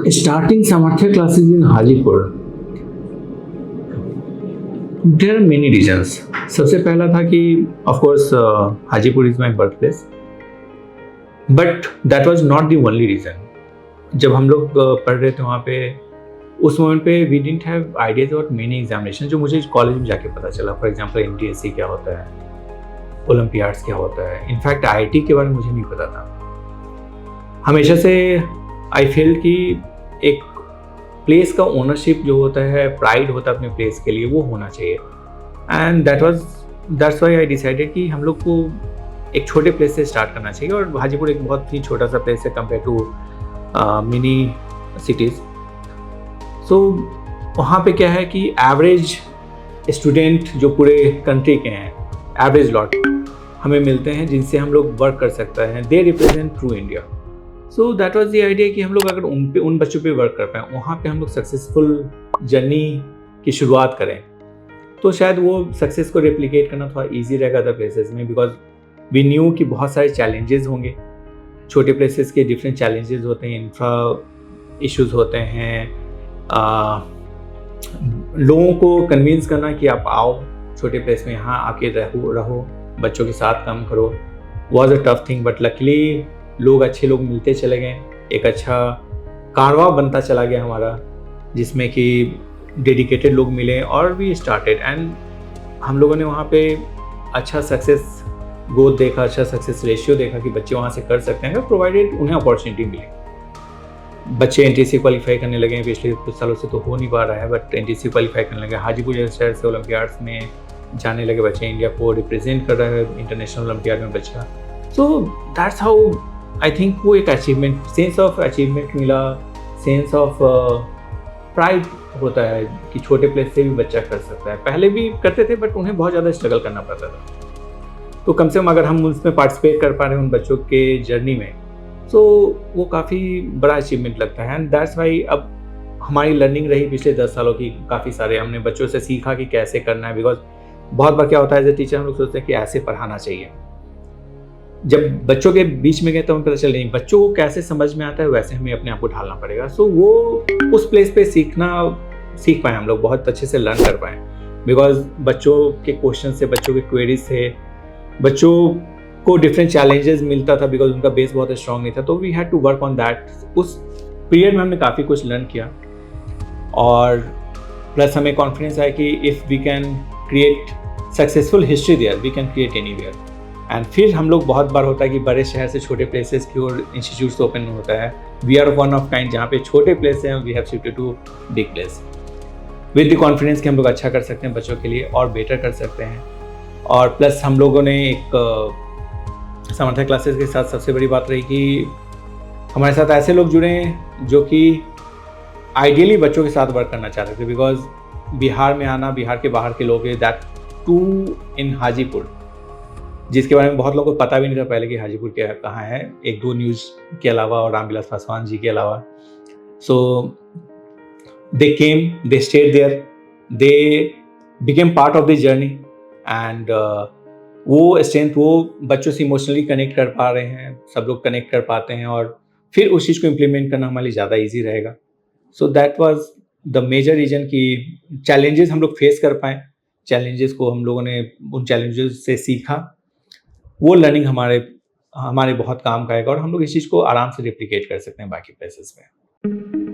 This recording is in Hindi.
Starting Samarthya classes in Hajipur, there are many reasons. सबसे पहला था कि of course Hajipur is my birthplace, but that was not the only reason. जब हम लोग पढ़ रहे थे वहाँ पे उस मोमेंट पे we didn't have ideas about many examinations जो मुझे कॉलेज में जाके पता चला. फॉर एग्जाम्पल NTSC क्या होता है, ओलम्पियाड्स क्या होता है. इनफैक्ट IIT के बारे में मुझे नहीं पता था. हमेशा से आई फील कि एक प्लेस का ओनरशिप जो होता है, प्राइड होता है अपने प्लेस के लिए, वो होना चाहिए. And that's why I decided कि हम लोग को एक छोटे प्लेस से स्टार्ट करना चाहिए. और हाजीपुर एक बहुत ही छोटा सा प्लेस है कंपेयर टू मिनी सिटीज़. सो वहाँ पे क्या है कि एवरेज स्टूडेंट जो पूरे कंट्री के हैं, एवरेज लॉट हमें मिलते हैं जिनसे हम लोग वर्क कर सकते हैं. They represent true India. So that was the idea कि हम लोग अगर उन बच्चों पे वर्क कर पाएँ, वहाँ पे हम लोग सक्सेसफुल जर्नी की शुरुआत करें, तो शायद वो सक्सेस को रेप्लिकेट करना थोड़ा इजी रहेगा अदर प्लेसेस में. बिकॉज वी न्यू कि बहुत सारे चैलेंजेस होंगे. छोटे प्लेसेस के डिफरेंट चैलेंजेस होते हैं, इंफ्रा इश्यूज होते हैं, लोगों को कन्विंस करना कि आप आओ छोटे प्लेस में, यहाँ आके रहो बच्चों के साथ काम करो, was a tough thing. But luckily लोग अच्छे लोग मिलते चले गए, एक अच्छा कारवां बनता चला गया हमारा, जिसमें कि डेडिकेटेड लोग मिले और वी स्टार्टेड. एंड हम लोगों ने वहाँ पे अच्छा सक्सेस ग्रोथ देखा, अच्छा सक्सेस रेशियो देखा कि बच्चे वहाँ से कर सकते हैं, प्रोवाइडेड उन्हें अपॉर्चुनिटी मिले. बच्चे NTSC क्वालिफाई करने लगे. पिछले कुछ सालों से तो हो नहीं पा रहा है, बट NTSC क्वालिफाई करने लगे. हाजीपुर जैसे शहर से ओलम्पियाड्स में जाने लगे बच्चे. इंडिया को रिप्रेजेंट कर रहा है इंटरनेशनल ओलम्पियाड में बच्चा. So that's how I think वो एक अचीवमेंट, सेंस ऑफ अचीवमेंट मिला, सेंस ऑफ प्राइड होता है कि छोटे प्लेस से भी बच्चा कर सकता है. पहले भी करते थे बट उन्हें बहुत ज़्यादा स्ट्रगल करना पड़ता था. तो कम से कम अगर हम उसमें पार्टिसिपेट कर पा रहे हैं उन बच्चों के जर्नी में, तो वो काफ़ी बड़ा अचीवमेंट लगता है. एंड दैट्स वाई अब हमारी लर्निंग रही पिछले 10 सालों की, काफ़ी सारे हमने बच्चों से सीखा कि कैसे करना है. बिकॉज बहुत बार क्या होता है, एज ए टीचर हम लोग सोचते हैं कि ऐसे पढ़ाना चाहिए. जब बच्चों के बीच में गए तो हमें पता चल नहीं, बच्चों को कैसे समझ में आता है वैसे हमें अपने आप को ढालना पड़ेगा. सो वो उस प्लेस पे सीख पाए हम लोग, बहुत अच्छे से लर्न कर पाए. बिकॉज बच्चों के क्वेश्चन से, बच्चों के क्वेरीज से बच्चों को डिफरेंट चैलेंजेस मिलता था, बिकॉज उनका बेस बहुत स्ट्रांग नहीं था. तो we had to work on that. उस पीरियड में हमने काफ़ी कुछ लर्न किया. और प्लस हमें कॉन्फिडेंस आया कि if we can create successful history there, we can create anywhere. And फिर हम लोग बहुत बार होता है कि बड़े शहर से छोटे प्लेसेस की ओर इंस्टीट्यूट्स ओपन होता है. We are one of kind, जहाँ पे छोटे प्लेस हैं, we have shifted to big place with the confidence कि हम लोग अच्छा कर सकते हैं बच्चों के लिए और बेटर कर सकते हैं. और प्लस हम लोगों ने एक सामर्थ्य क्लासेस के साथ सबसे बड़ी बात रही कि हमारे साथ ऐसे लोग जुड़े हैं जो कि आइडियली बच्चों के साथ वर्क करना चाहते थे. बिकॉज बिहार में आना, बिहार के बाहर के लोग हैं, दैट टू इन हाजीपुर, जिसके बारे में बहुत लोगों को पता भी नहीं था पहले कि हाजीपुर क्या कहाँ है, एक दो न्यूज़ के अलावा और रामविलास पासवान जी के अलावा. So they came, they stayed there, they became part of the journey. And वो स्ट्रेंथ, वो बच्चों से इमोशनली कनेक्ट कर पा रहे हैं, सब लोग कनेक्ट कर पाते हैं और फिर उस चीज़ को इम्प्लीमेंट करना हमारे लिए ज़्यादा ईजी रहेगा. So that was the major reason कि चैलेंजेस हम लोग फेस कर पाएँ, चैलेंजेस को हम लोगों ने उन चैलेंजेस से सीखा. वो लर्निंग हमारे बहुत काम का आएगा और हम लोग इस चीज़ को आराम से रेप्लिकेट कर सकते हैं बाकी प्लेसेस में.